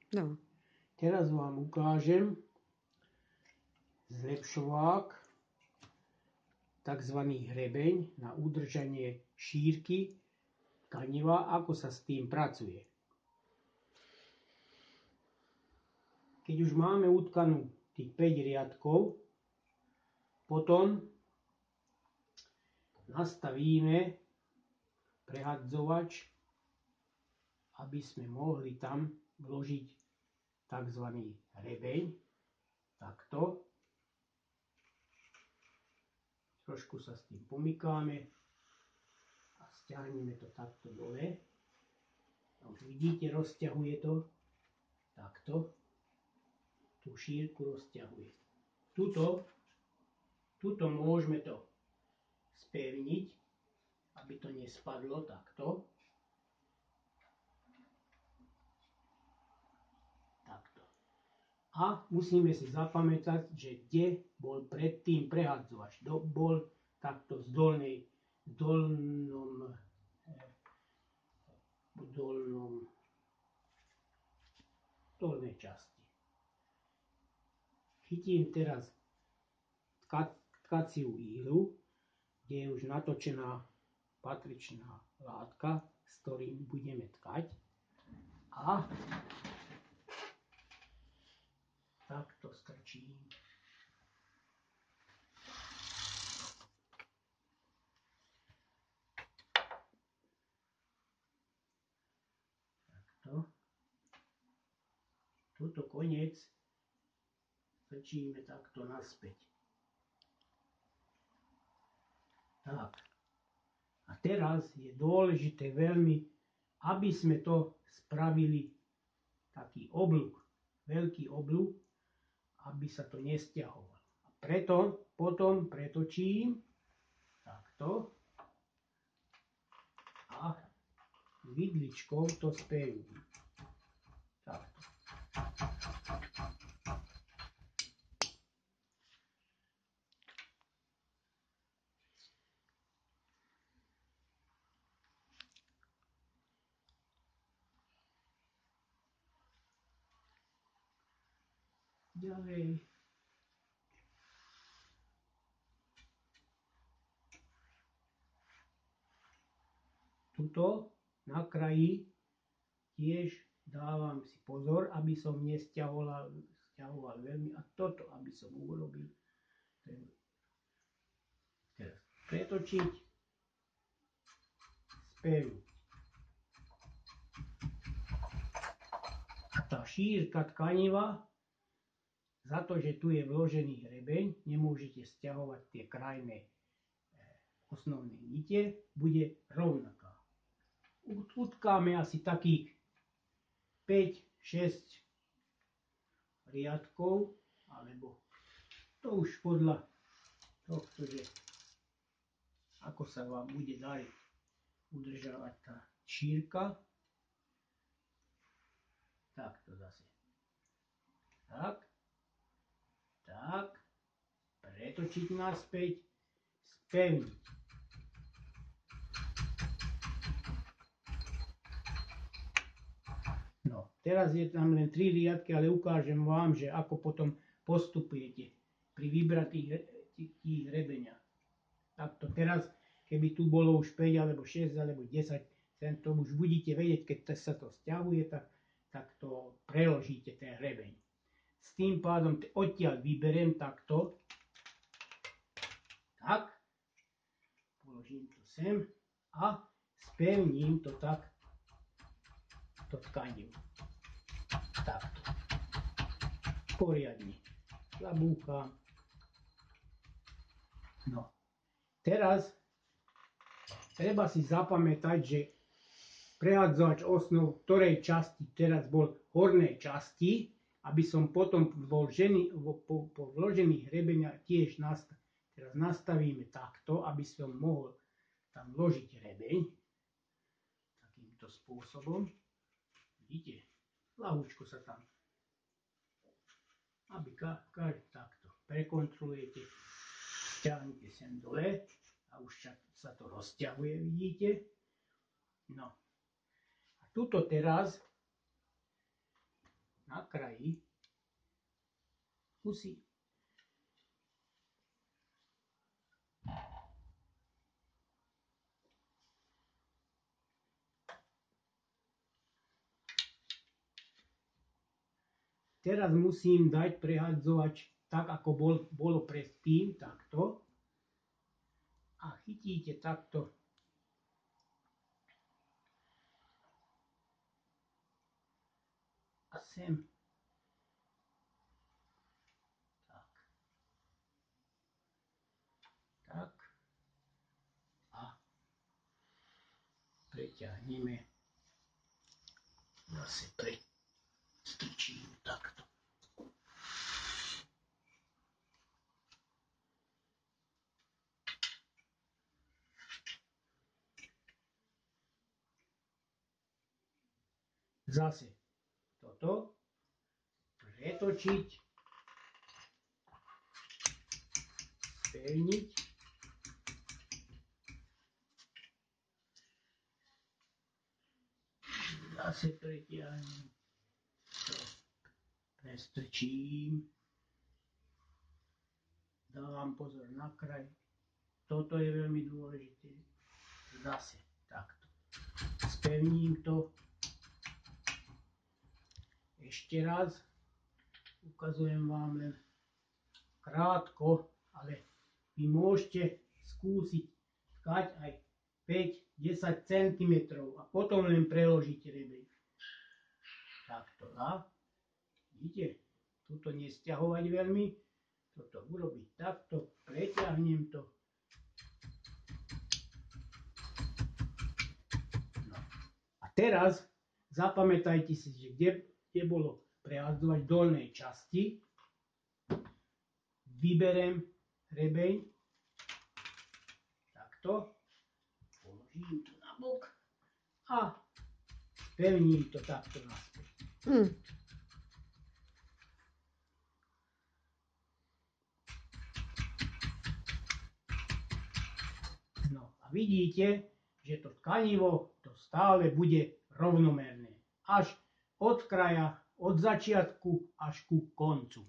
No. Teraz vám ukážem zlepšovák, takzvaný hrebeň na udržanie šírky tkaniva, ako sa s tým pracuje. Keď už máme utkanú tých 5 riadkov, potom nastavíme prehadzovač, aby sme mohli tam vložiť tzv. Hrebeň. Takto. Trošku sa s tým pomykáme a stiahneme to takto dole. A už vidíte, rozťahuje to takto. Tú šírku rozťahuje. Tuto môžeme to spevniť, aby to nespadlo takto. Takto. A musíme si zapamätať, že kde bol predtým prehadzovač. Bol takto z dolnej časti. Chytím teraz tkaciu ihlu, kde je už natočená patričná látka, s ktorým budeme tkať. A takto strčím. Takto. Tuto koniec strčíme takto naspäť. Tak. A teraz je dôležité veľmi, aby sme to spravili taký oblúk, veľký oblúk, aby sa to nesťahovalo. A preto potom pretočím takto a vidličkou to spevním. Takto. Ďalej. Tuto na kraji tiež dávam si pozor, aby som nesťahoval veľmi. A toto, aby som urobil. Teraz pretočiť, spevniť. Tá šírka tkaniva, za to, že tu je vložený hrebeň, nemôžete sťahovať tie krajné osnovné nite, bude rovnaká. Utkáme asi takých 5-6 riadkov, alebo to už podľa tohto, že ako sa vám bude dariť udržávať tá šírka. Takto zase. Tak. Pretočiť naspäť, spevniť. No, teraz je tam len 3 riadky, ale ukážem vám, že ako potom postupujete pri vybratých hrebeňach. Takto teraz, keby tu bolo už 5 alebo 6 alebo 10 cm, to už budete vedieť, keď sa to sťahuje, tak to preložíte ten hrebeň. S tým pádom odtiaľ vyberiem takto. Tak. Položím to sem a spevním to tak, to tkanivo. Takto. Poriadne. Zabúcham. No. Teraz treba si zapamätať, že prehadzovač osnov, ktorej časti teraz bol v hornej časti, aby som potom po vložených hrebeniach tiež teraz nastavíme takto, aby som mohol tam vložiť hrebeň. Takýmto spôsobom. Vidíte? Ľahúčko sa tam. Aby takto prekontrolujete, stiahnete sem dole a už sa to rozťahuje, vidíte? No. A tuto teraz na kraji kusy. Teraz musím dať prehadzovať tak, ako bolo predtým, takto. A chytíte takto. A sem. Tak. Tak. A preťahneme. Zase strčím takto. Zase toto pretočiť, spevniť, zase pretiahnem, prestrčím, dávam pozor na kraj, toto je veľmi dôležité, zase takto, spevním to. Ešte raz, ukazujem vám len krátko, ale vy môžete skúsiť tkať aj 5-10 cm a potom len preložiť rebeň. Takto, a vidíte, tuto nesťahovať veľmi, toto urobiť takto, preťahnem to. No. A teraz zapamätajte si, že kde bolo prehadzovať v dolnej časti, vyberem rebeň, takto, položím to na bok a spevním to takto naspäť. No a vidíte, že to tkanivo to stále bude rovnomerné. Až od kraja, od začiatku až ku koncu.